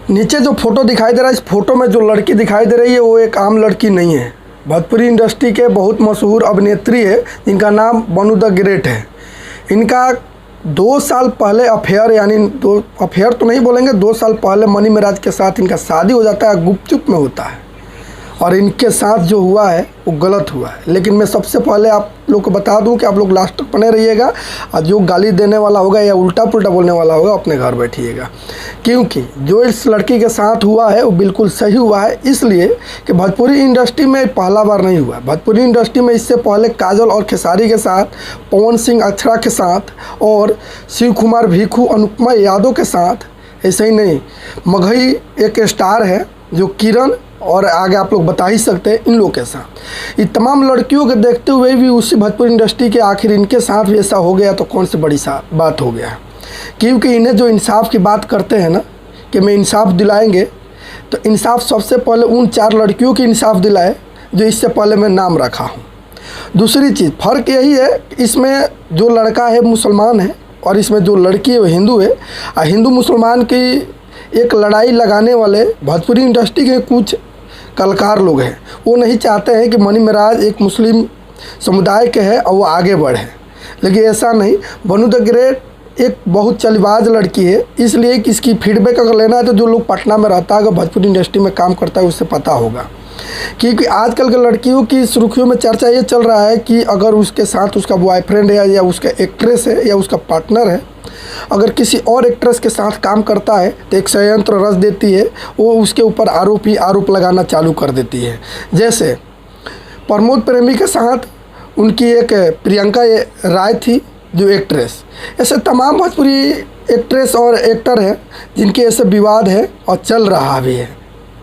नीचे जो फोटो दिखाई दे रहा है, इस फोटो में जो लड़की दिखाई दे रही है वो एक आम लड़की नहीं है। भोजपुरी इंडस्ट्री के बहुत मशहूर अभिनेत्री है जिनका नाम बनू द ग्रेट है। इनका 2 साल पहले अफेयर, यानी दो अफेयर तो नहीं बोलेंगे, 2 साल पहले मनी मिराज के साथ इनका शादी हो जाता है, गुपचुप में होता है। और इनके साथ जो हुआ है वो गलत हुआ है। लेकिन मैं सबसे पहले आप लोग को बता दूं कि आप लोग लास्ट तक बने रहिएगा, और जो गाली देने वाला होगा या उल्टा पुल्टा बोलने वाला होगा अपने घर बैठिएगा, क्योंकि जो इस लड़की के साथ हुआ है वो बिल्कुल सही हुआ है। इसलिए कि भोजपुरी इंडस्ट्री में पहला बार नहीं हुआ। भोजपुरी इंडस्ट्री में इससे पहले काजल और खेसारी के साथ, पवन सिंह अक्षरा के साथ, और शिव कुमार भिखू, अनुपमा यादव के साथ, ऐसे ही नहीं, मगही एक स्टार है जो किरण, और आगे आप लोग बता ही सकते हैं इन लोगों के साथ। ये तमाम लड़कियों के देखते हुए भी उसी भोजपुरी इंडस्ट्री के आखिर इनके साथ भी ऐसा हो गया तो कौन सी बड़ी बात हो गया। क्योंकि इन्हें जो इंसाफ की बात करते हैं ना कि मैं इंसाफ दिलाएंगे, तो इंसाफ सबसे पहले उन 4 लड़कियों की इंसाफ दिलाए जो इससे पहले मैं नाम रखा हूँ। दूसरी चीज़, फ़र्क यही है, इसमें जो लड़का है मुसलमान है और इसमें जो लड़की है वो हिंदू है। और हिंदू मुसलमान की एक लड़ाई लगाने वाले भोजपुरी इंडस्ट्री के कुछ कलाकार लोग हैं, वो नहीं चाहते हैं कि मनी मिराज एक मुस्लिम समुदाय के है और वो आगे बढ़े। लेकिन ऐसा नहीं, बनू द ग्रेट एक बहुत चलबाज लड़की है, इसलिए कि इसकी फीडबैक अगर लेना है तो जो लोग पटना में रहता है, अगर भोजपुरी इंडस्ट्री में काम करता है, उससे पता होगा। क्योंकि आजकल के लड़कियों की सुर्खियों में चर्चा ये चल रहा है कि अगर उसके साथ उसका बॉयफ्रेंड है या उसका एक्ट्रेस है या उसका पार्टनर है, अगर किसी और एक्ट्रेस के साथ काम करता है तो एक षड्यंत्र रच देती है, वो उसके ऊपर आरोप लगाना चालू कर देती है। जैसे प्रमोद प्रेमी के साथ उनकी एक प्रियंका राय थी जो एक्ट्रेस। ऐसे तमाम भोजपुरी एक्ट्रेस और एक्टर हैं जिनके ऐसे विवाद है और चल रहा भी है।